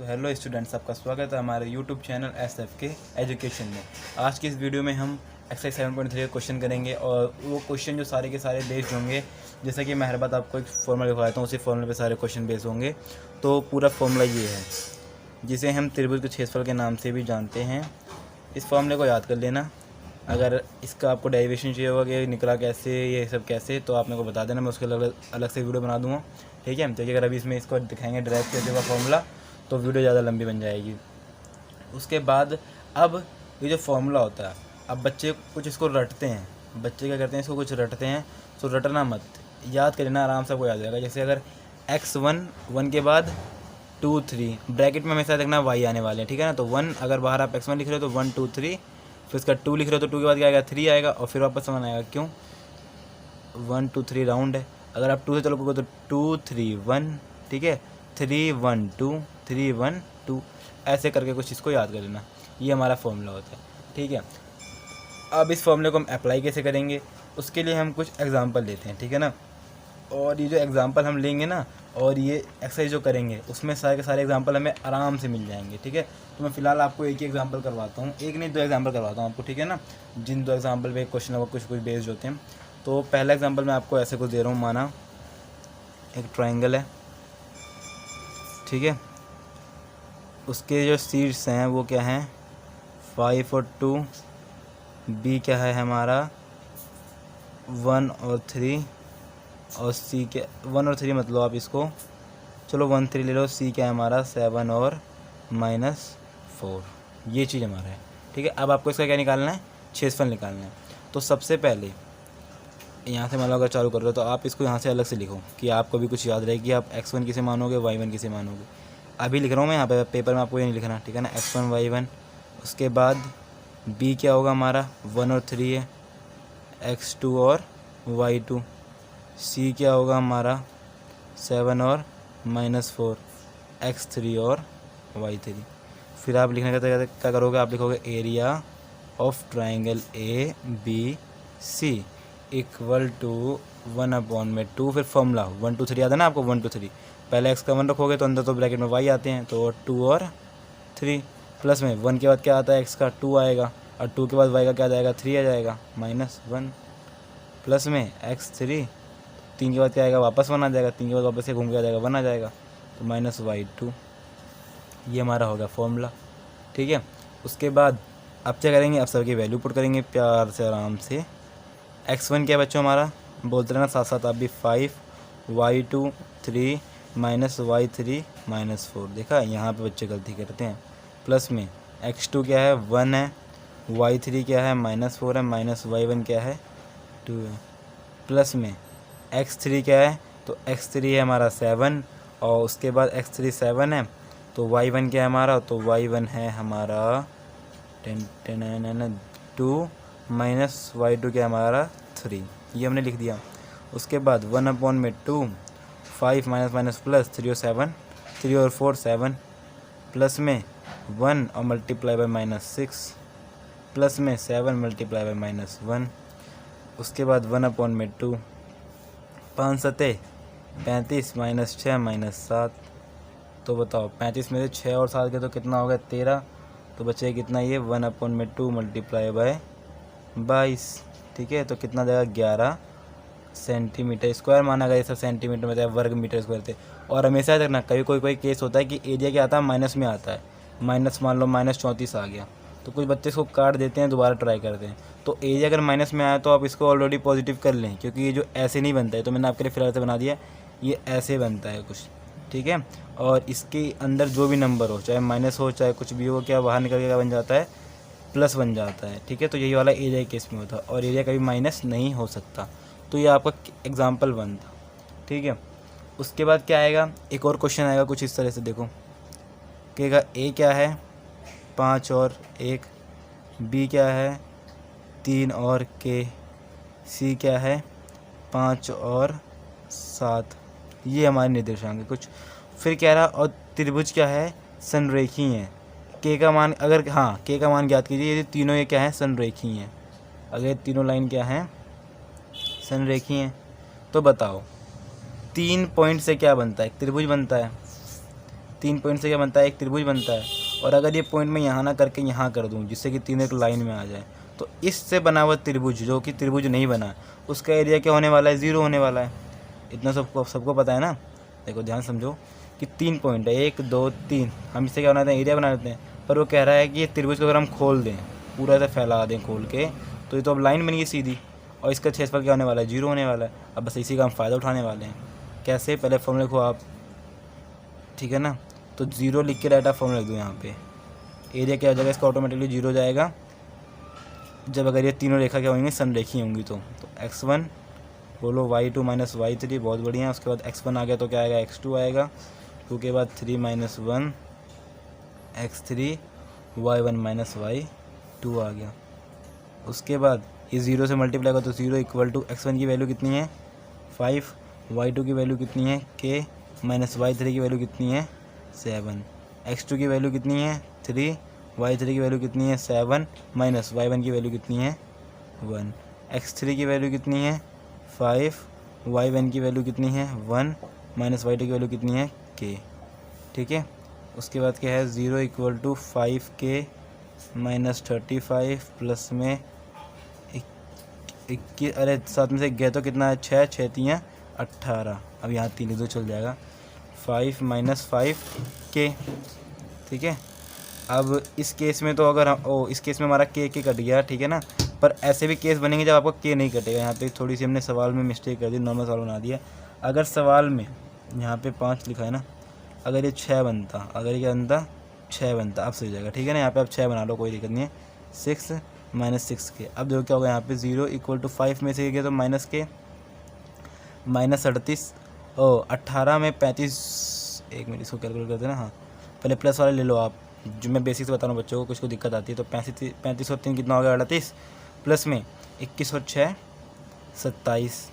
तो hello students, आपका स्वागत है हमारे यूट्यूब चैनल SF के एजुकेशन में। आज की इस वीडियो में हम एक्सरसाइज 7.3 का क्वेश्चन करेंगे और वो क्वेश्चन जो सारे के सारे बेस्ड होंगे, जैसे कि मैं हर बात आपको एक फॉर्मूला लिखवाता हूँ, उसी फॉर्मूले पे सारे क्वेश्चन बेस्ड होंगे। तो पूरा फॉर्मूला ये है, जिसे हम त्रिभुज के क्षेत्रफल के नाम से भी जानते हैं। इस फॉर्मूले को याद कर लेना। अगर इसका आपको डेरिवेशन चाहिए होगा कि निकला कैसे, ये सब कैसे, तो आप मेरे को बता देना, मैं उसके अलग से वीडियो बना दूँगा। ठीक है, तो अगर अभी इसमें इसको दिखाएंगे डायरेक्ट कैसे होगा फॉर्मूला, तो वीडियो ज़्यादा लंबी बन जाएगी। उसके बाद अब ये जो फॉर्मूला होता है, अब बच्चे कुछ इसको रटते हैं। बच्चे क्या करते हैं, इसको कुछ रटते हैं, तो रटना मत, याद कर लेना, आराम से आपको याद हो जाएगा। जैसे अगर x1 के बाद 2 3 ब्रैकेट में हमेशा देखना y आने वाले हैं, ठीक है ना। तो 1 अगर बाहर आप x1 लिख रहे हो तो 1 2 3, फिर इसका 2 लिख रहे हो तो 2 के बाद क्या आएगा, 3 आएगा, और फिर वापस 1 आएगा। क्यों? 1 2 3 राउंड है। अगर आप 2 से चलोगे तो 2 3 1, ठीक है, 3 1 2 3 1 2, ऐसे करके कुछ इसको याद कर लेना। ये हमारा फॉर्मूला होता है, ठीक है। अब इस फॉर्मूले को हम अप्लाई कैसे करेंगे, उसके लिए हम कुछ एग्जांपल लेते हैं, ठीक है ना। और ये जो एग्जांपल हम लेंगे ना, और ये एक्सरसाइज जो करेंगे, उसमें सारे के सारे एग्जांपल हमें आराम से मिल जाएंगे, ठीक है। तो मैं फ़िलहाल आपको एक ही एग्जांपल करवाता हूँ, एक नहीं 2 एग्जांपल करवाता हूँ आपको, ठीक है ना। जिन 2 एग्जांपल पे क्वेश्चन होगा कुछ बेस्ड होते हैं। तो पहला एग्जांपल मैं आपको ऐसे कुछ दे रहा हूँ, माना एक ट्राइंगल है, ठीक है। उसके जो सीड्स हैं वो क्या हैं, 5 और 2, बी क्या है हमारा 1 और 3, और सी क्या 1 और 3 मतलब आप इसको, चलो 1 3 ले लो। सी क्या है हमारा 7 और -4, ये चीज़ हमारा है, ठीक है। अब आपको इसका क्या निकालना है, क्षेत्रफल निकालना है। तो सबसे पहले यहाँ से मतलब अगर चालू कर रहे हो तो आप इसको यहाँ से अलग से लिखो, कि आपको भी कुछ याद रहे कि आप x1 किसे मानोगे, y1 किसे मानोगे। अभी लिख रहा हूँ मैं यहाँ पे पेपर में, आपको ये नहीं लिखना, ठीक है ना। x1 y1, उसके बाद b क्या होगा हमारा 1 और 3 है, x2 और y2, c क्या होगा हमारा 7 और -4, x3 और y3। फिर आप लिखने का तरीका क्या करोगे, आप लिखोगे area of triangle ABC equal to 1/2, फिर फॉर्मूला 1 2 3 याद है ना आपको, 1 2 3। पहले x का 1 रखोगे तो अंदर तो ब्रैकेट में y आते हैं, तो 2 और 3, प्लस में 1 के बाद क्या आता है, x का 2 आएगा, और 2 के बाद y का क्या आ जाएगा, 3 आ जाएगा, -1, प्लस में x3, 3 के बाद क्या आएगा, वापस 1 आ जाएगा, 3 के बाद वापस से घूम के आ जाएगा, 1 आ जाएगा, तो -y2। ये हमारा होगा फॉर्मूला, ठीक है। उसके बाद अब क्या करेंगे, अब सबकी वैल्यू पुट करेंगे प्यार से आराम से। x1 क्या है बच्चों हमारा, बोलते रहना साथ साथ आप भी, 5, y2 3, -y3 -4। देखा, यहाँ पे बच्चे गलती करते हैं। प्लस में x2 क्या है 1 है, y3 क्या है -4 है, -y1 क्या है 2 है, प्लस में x3 क्या है, तो x3 है हमारा 7, और उसके बाद x3 7 है, तो y1 क्या है हमारा, तो y1 है हमारा 2 -y2 क्या है हमारा 3। ये हमने लिख दिया। उसके बाद 1/2, 5 माइनस प्लस 3 और 7, 3 और 4 7, प्लस में 1 और मल्टीप्लाई बाय -6, प्लस में 7 मल्टीप्लाई बाय -1। उसके बाद 1/2, 5 7 35 -6 -7। तो बताओ 35 में से 6 और 7 के तो कितना हो गया, 13। तो बचे कितना, ये 1/2 मल्टीप्लाई बाय 22, ठीक है। तो कितना देगा, 11 सेंटीमीटर स्क्वायर माना गया। ये सब सेंटीमीटर में था, वर्ग मीटर स्क्वायर थे। और हमेशा याद रखना, कभी कोई केस होता है कि एरिया क्या आता है, माइनस में आता है। माइनस मान लो -34 आ गया, तो कुछ बच्चे इसको काट देते हैं, दोबारा ट्राई करते हैं। तो एरिया अगर माइनस में आया तो आप इसको ऑलरेडी पॉजिटिव कर लें, क्योंकि ये जो ऐसे नहीं बनता है, तो मैंने आपके लिए फिलहाल से बना दिया, ये ऐसे बनता है कुछ, ठीक है। और इसके अंदर जो भी नंबर हो, चाहे माइनस हो चाहे कुछ भी हो, क्या बाहर निकल के क्या बन जाता है, प्लस बन जाता है, ठीक है। तो यही वाला एरिया केस में होता है, और एरिया कभी माइनस नहीं हो सकता। तो ये आपका एग्जाम्पल 1 था, ठीक है। उसके बाद क्या आएगा, एक और क्वेश्चन आएगा कुछ इस तरह से, देखो कहेगा ए क्या है 5 और 1, बी क्या है 3 और k, सी क्या है 5 और 7। ये हमारे निर्देशांक है कुछ। फिर कह रहा, और त्रिभुज क्या है, संरेखी है। के का मान, अगर हाँ के का मान ज्ञात कीजिए, ये तीनों ये क्या है, संरेखी हैं। अगर ये तीनों लाइन क्या हैं, संरेखी हैं, तो बताओ 3 पॉइंट से क्या बनता है, त्रिभुज बनता है। 3 पॉइंट से क्या बनता है, एक त्रिभुज बनता है। और अगर ये पॉइंट मैं यहाँ ना करके यहाँ कर दूँ जिससे कि तीनों एक लाइन में आ जाए, तो इससे बना हुआ त्रिभुज जो कि त्रिभुज नहीं बना, उसका एरिया क्या होने वाला है, 0 होने वाला है। इतना सबको पता है ना। देखो ध्यान समझो कि 3 पॉइंट है, 1 2 3, हम इससे क्या बनाते हैं, एरिया बना लेते हैं। पर वो कह रहा है कि ये त्रिभुज को अगर हम खोल दें, पूरा ऐसे फैला दें खोल के, तो ये तो अब लाइन बन गई सीधी, और इसका क्षेत्रफल क्या होने वाला है, 0 होने वाला है। अब बस इसी का हम फ़ायदा उठाने वाले हैं। कैसे, पहले फॉर्मूला लिखो आप, ठीक है ना। तो 0 लिख के डायरेक्ट फॉर्मूला लिख दो यहाँ पे। एरिया क्या हो जाएगा, इसका ऑटोमेटिकली 0 हो जाएगा जब अगर ये तीनों रेखा क्या होंगी, समरेखी होंगी। तो x1 बोलो y2 माइनस y3, बहुत बढ़िया। उसके बाद x1 आ गया तो क्या आएगा, x2 आएगा। 2 के बाद 3 minus 1 x3, y1 minus y2 आ गया। उसके बाद ये 0 से मल्टीप्लाई होगा तो 0 इक्वल टू x1 की वैल्यू कितनी है 5, y2 की वैल्यू कितनी है k, माइनस y3 की वैल्यू कितनी है 7, x2 की वैल्यू कितनी है 3, y3 की वैल्यू कितनी है 7, माइनस y1 की वैल्यू कितनी है 1, x3 की वैल्यू कितनी है 5, y1 की वैल्यू कितनी है 1, माइनस y2 की वैल्यू कितनी है k। ठीक है। उसके बाद क्या है 0 equal to 5k minus 35 plus में 21, अरे साथ में से गया तो कितना है 6, 6 3 18। अब यहाँ 3 लिख चल जाएगा 5 माइनस 5k। ठीक है। अब इस केस में तो अगर हम इस केस में हमारा के कट गया, ठीक है ना। पर ऐसे भी केस बनेंगे जब आपका के नहीं कटेगा। यहाँ पे थोड़ी सी हमने सवाल में मिस्टेक कर दी, नॉर्मल सवाल बना दिया। अगर सवाल में यहाँ पे 5 लिखा है ना, अगर ये 6 बनता, अगर ये बनता 6 बनता, अब सही हो जाएगा। ठीक है ना। यहाँ पे आप 6 बना लो, कोई दिक्कत नहीं है। 6 माइनस 6k। अब देखो क्या होगा, यहाँ पे 0 इक्वल टू 5 में से गया तो माइनस के, माइनस 38 18 में 35, एक मिनट इसको कैलकुलेट करते हैं ना। हाँ, पहले प्लस वाले ले लो आप, जो मैं बेसिक से बता रहा हूँ बच्चों को, कुछ को दिक्कत आती है। तो 35 और 3 कितना हो गया 38, प्लस में 21 और 6 27।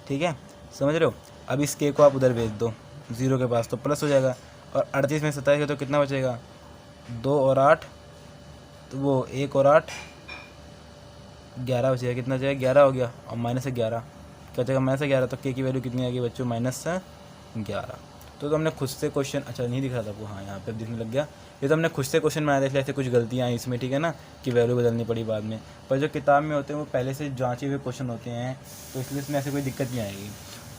ठीक है, समझ रहे हो। अब इस के को आप उधर भेज दो 0 के पास, तो प्लस हो जाएगा। और 38 में 27 तो कितना बचेगा, 2 और 8, तो वो 1 और 8 11 बचेगा। कितना बचेगा, 11 हो गया। और माइनस 11 क्या बचेगा, माइनस 11। तो के की वैल्यू कितनी आएगी बच्चों, माइनस 11। तो हमने खुद से क्वेश्चन, अच्छा नहीं दिख रहा था आपको, हाँ यहाँ पे दिखने लग गया। ये तो हमने खुद से क्वेश्चन बनाया था, इसलिए ऐसे कुछ गलतियाँ आई इसमें, ठीक है ना, कि वैल्यू बदलनी पड़ी बाद में। पर जो किताब में होते हैं वो पहले से जांचे हुए क्वेश्चन होते हैं, तो इसलिए इसमें ऐसे कोई दिक्कत नहीं आएगी।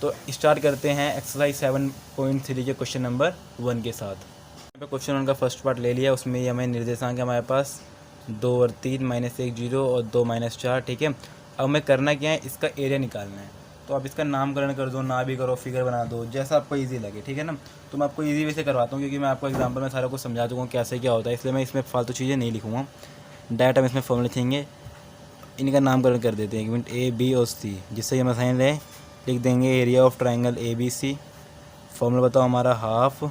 तो स्टार्ट करते हैं एक्सरसाइज 7.3 के क्वेश्चन नंबर 1 के साथ। यहाँ पे क्वेश्चन 1 का फर्स्ट पार्ट ले लिया, उसमें हमें निर्देशांक है हमारे पास 2 और 3, माइनस 1 0 और 2 माइनस 4। ठीक है। अब हमें करना क्या है, इसका एरिया निकालना है। तो आप इसका नामकरण कर दो, ना भी करो, फिगर बना दो, जैसा आपको इजी लगे। ठीक है ना। तो मैं आपको इजी वे से करवाता हूँ, क्योंकि मैं आपको एग्जांपल में सारा कुछ समझा चुका हूँ कैसे क्या होता है, इसलिए मैं इसमें फालतू चीज़ें नहीं लिखूँगा। डायरेक्ट हम इसमें फॉर्मूले लिखेंगे, इनका नामकरण कर देते हैं। एक मिनट, ए बी और सी, जिससे हम आसानी रहे लिख देंगे area of triangle A B C. Formula बताओ हमारा, हाफ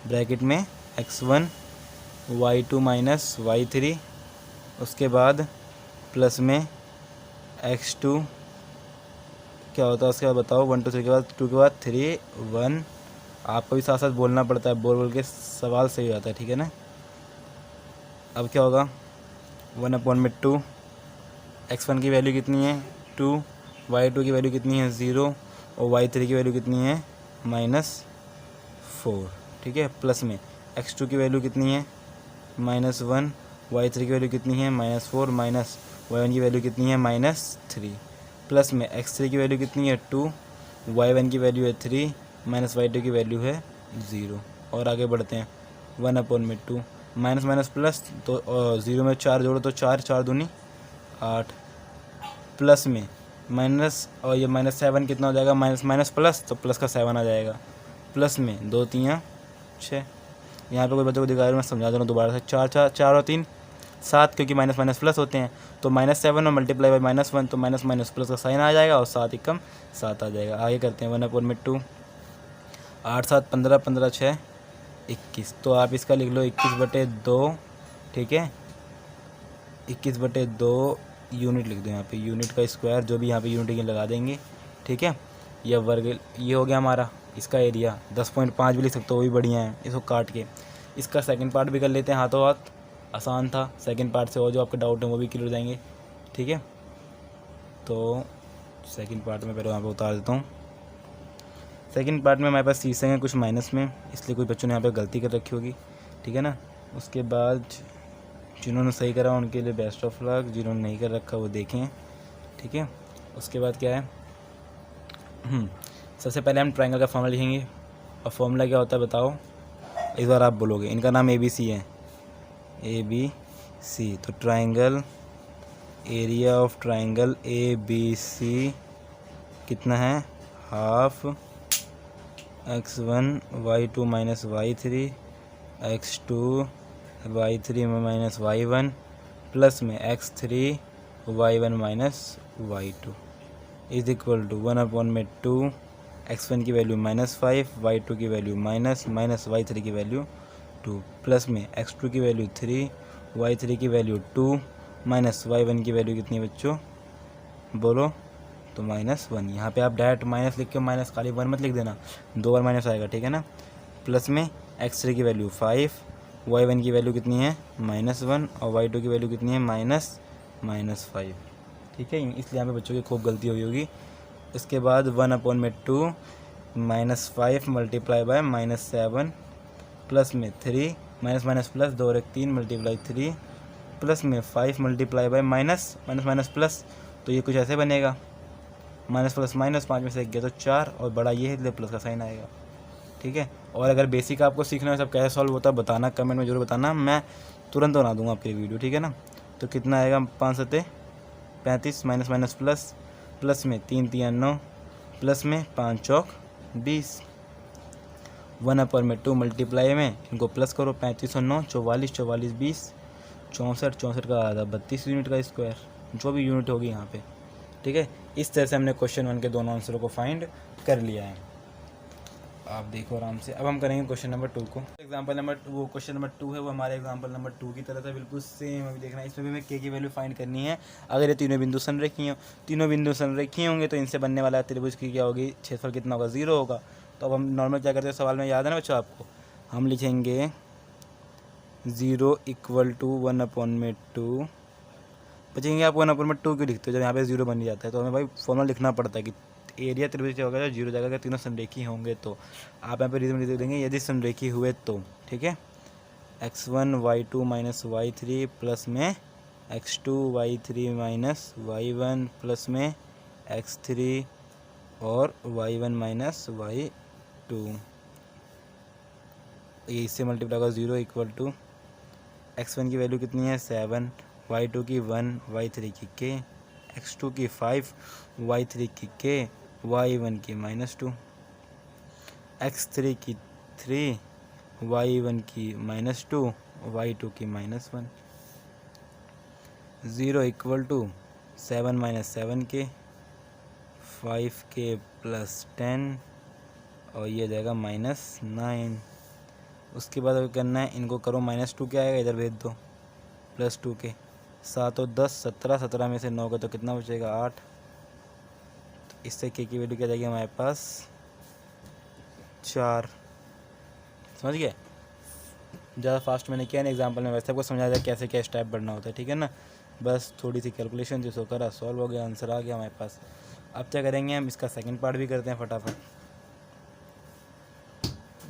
ब्रैकेट में x1 y2 माइनस y3, उसके बाद प्लस में x2 क्या होता है, उसके बाद बताओ 1 2 3 के बाद 2 के बाद 3 1। आपको भी साथ साथ बोलना पड़ता है, बोल के सवाल सही हो जाता है। ठीक है ना। अब क्या होगा, 1/2, x1 की वैल्यू कितनी है 2, y2 की वैल्यू कितनी है 0 और y3 की वैल्यू कितनी है -4। ठीक है। प्लस में x2 की वैल्यू कितनी है -1, y3 की वैल्यू कितनी है -4, माइनस y1 की वैल्यू कितनी है -3। प्लस में x3 की वैल्यू कितनी है 2, y1 की वैल्यू है 3, माइनस y2 की वैल्यू है 0। और आगे बढ़ते हैं, 1/2 माइनस माइनस प्लस, तो 0 में 4 जोड़ो तो 4 4 दूनी 8, प्लस में माइनस, और ये -7 कितना हो जाएगा, माइनस माइनस प्लस, तो प्लस का 7 आ जाएगा। प्लस में 2 3 6। यहाँ पे कोई बच्चों को दिखा रहा है, मैं समझा दे रहा हूँ दोबारा से। 4 और 3 7, क्योंकि माइनस माइनस प्लस होते हैं। तो -7 और मल्टीप्लाई बाई -1, तो माइनस माइनस प्लस का साइन आ जाएगा, और 7 एकम 7 आ जाएगा। आगे करते हैं 1/2, 8 7 15, 15 6 21। तो आप इसका लिख लो 21/2। ठीक है, 21/2 यूनिट लिख दो यहाँ पे, यूनिट का स्क्वायर, जो भी यहाँ पे यूनिट लगा देंगे। ठीक है, यह वर्ग, ये हो गया हमारा इसका एरिया। 10.5 भी लिख सकते हो, वो भी बढ़िया है। इसको काट के इसका सेकंड पार्ट भी कर लेते हैं हाथों हाथ, आसान था। सेकंड पार्ट से और जो आपके डाउट हैं वो भी क्लियर हो जाएंगे। ठीक है, तो सेकंड पार्ट में पहले वहाँ पे उतार देता हूँ। सेकंड पार्ट में हमारे पास शीर्षक है कुछ माइनस में, इसलिए कुछ बच्चों ने यहाँ पे गलती कर रखी होगी, ठीक है ना। उसके बाद जिन्होंने सही करा उनके लिए बेस्ट ऑफ लक, जिन्होंने नहीं कर रखा वो देखें, ठीक है। उसके बाद क्या है, सबसे पहले हम ट्रायंगल का फॉर्मूला लिखेंगे, और फॉर्मूला क्या होता है बताओ, इस बार आप बोलोगे। इनका नाम ABC है, ABC। तो triangle, area of triangle ABC कितना है, half x1 y2 minus y3 x2 y3 minus y1 plus में x3 y1 minus y2 is equal to 1/2 x1 की वैल्यू -5, y2 की वैल्यू माइनस y3 की वैल्यू 2 प्लस में x2 की value 3, y3 की value 2 minus y1 की value कितनी है बच्चों, बोलो तो -1। यहाँ पे आप डायरेक्ट माइनस लिख के माइनस खाली 1 मत लिख देना, 2 बार माइनस आएगा, ठीक है ना। प्लस में x3 की वैल्यू 5, y1 की वैल्यू कितनी है -1 और y2 की वैल्यू कितनी है -5, ठीक है। इसलिए यहाँ पे बच्चों की खूब गलती हुई होगी। इसके बाद 1/2 -5 मल्टीप्लाई बाय -7 प्लस में 3 माइनस प्लस 2 और 1 3 मल्टीप्लाई 3 प्लस में 5 मल्टीप्लाई बाय माइनस प्लस, तो ये कुछ ऐसे बनेगा माइनस प्लस माइनस, 5 में से 1 गया तो 4, और बड़ा ये है इसलिए प्लस का साइन आएगा, ठीक है। और अगर बेसिक आपको सीखना है सब कैसे सॉल्व होता है बताना, कमेंट में जरूर बताना, मैं तुरंत बना दूंगा आपकी वीडियो, ठीक है ना। तो कितना आएगा, 5 7 35 माइनस प्लस में 3 3 9 प्लस में 5 चौक 20, 1/2 मल्टीप्लाई में इनको प्लस करो, 35 और 9 44, 44 20 64, 64 का आधा 32 यूनिट का स्क्वायर, जो भी यूनिट होगी यहाँ पे, ठीक है। इस तरह से हमने क्वेश्चन 1 के दोनों आंसरों को फाइंड कर लिया है, आप देखो आराम से। अब हम करेंगे क्वेश्चन नंबर 2 को। क्वेश्चन नंबर 2 है वो हमारे एग्जांपल नंबर 2 की तरह था, बिल्कुल सेम। अभी देखना है, इसमें भी हमें के की वैल्यू फाइंड करनी है। अगर ये तीनों बिंदु संरेखीय हो, तीनों बिंदु संरेखीय होंगे तो इनसे बनने वाला त्रिभुज की क्या होगी, क्षेत्रफल कितना होगा, 0 होगा। तो अब हम नॉर्मल क्या करते हैं, सवाल में याद है ना बच्चों आपको, हम लिखेंगे 0 = 1/2। बचेंगे आप 1/2 क्यों लिखते हो, जब यहाँ पे 0 बन जाता है। तो हमें भाई फॉर्मूला लिखना पड़ता है कि एरिया त्रिभुज होगा जब 0 जगह के तीनों संरेखी होंगे, तो आप यहाँ पे रीजन लिख देंगे यदि संरेखी हुए तो, ठीक है। x1 y2 minus y3 plus में x2 y3 minus y1 plus में x3 और y1 माइनस y2, ये इससे मल्टीप्लाई होगा 0 = x1 की वैल्यू कितनी है 7, y2 की 1, y3 की k, x2 की 5, y3 की k, y1 की -2, x3 की 3, y1 की -2, y2 की -1, 0 = 7 - 7k, 5k + 10 और ये जाएगा -9। उसके बाद अगर करना है इनको करो, -2 क्या आएगा इधर भेज दो, +2k, 7 और 10 17, 17 में से 9 का तो कितना बचेगा 8। तो इससे k की वैल्यू क्या जाएगी हमारे पास 4। समझ गए, ज़्यादा फास्ट मैंने किया ना एग्जाम्पल में, वैसे आपको समझा जाए कैसे क्या स्टेप बढ़ना होता है, ठीक है ना। बस थोड़ी सी कैलकुलेशन थी, सो करा, सॉल्व हो गया, आंसर आ गया हमारे पास। अब क्या करेंगे हम, इसका सेकंड पार्ट भी करते हैं फटाफट।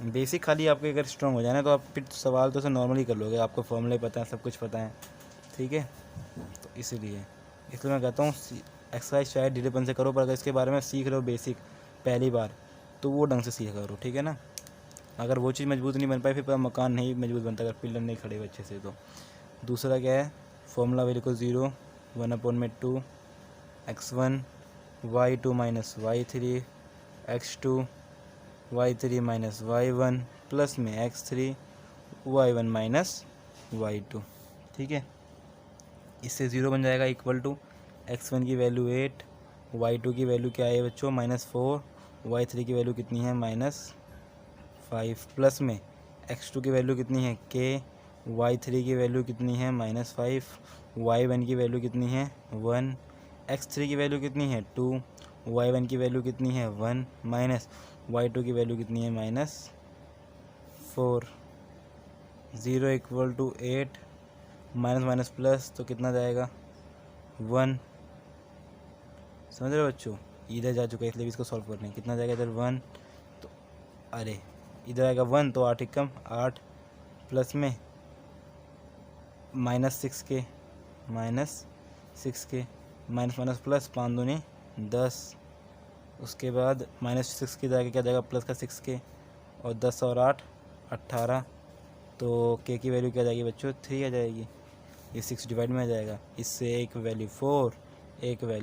बेसिक खाली आपके अगर स्ट्रॉन्ग हो जाए ना तो आप फिर सवाल तो से नॉर्मली कर लोगे, आपको फॉर्मूले पता है, सब कुछ पता है, ठीक है। तो इसलिए मैं कहता हूँ एक्सरसाइज शायद धीरेपन से करो, पर अगर इसके बारे में सीख रहे हो बेसिक पहली बार तो वो ढंग से सीखा करो, ठीक है ना। अगर वो चीज़ मजबूत नहीं बन पाई फिर मकान नहीं मजबूत बनता, अगर पिलर नहीं खड़े हुए अच्छे से। तो दूसरा क्या है, फॉर्मूला वैल्यू को 0 1/2 x1 y2 minus y3 x2 y3 minus y1 plus में x3 y1 माइनस y2, ठीक है। इससे 0 बन जाएगा = x1 की वैल्यू 8, y2 की वैल्यू क्या है बच्चों -4, y3 की वैल्यू कितनी है -5 प्लस में x2 की वैल्यू कितनी है k, y3 की वैल्यू कितनी है -5, y1 की वैल्यू कितनी है 1, x3 की वैल्यू कितनी है 2, y1 की वैल्यू कितनी है 1 माइनस y2 की वैल्यू कितनी है -4। 0 = 8 माइनस प्लस तो कितना जाएगा 1। समझ रहे हो बच्चों, इधर जा चुका है इसलिए भी इसको सॉल्व करना है, कितना जाएगा इधर 1, अरे इधर आएगा 1 तो 8 एकम 8 प्लस में -6 माइनस माइनस प्लस 5 दूनी 10। उसके बाद -6 के जाएगा क्या जाएगा प्लस का 6 और 10 और 8 18। तो के की वैल्यू क्या जाएगी बच्चों 3 आ जाएगी। ये 6 डिवाइड में आ जाएगा। इससे एक वैल्यू 4 एक वैल्यू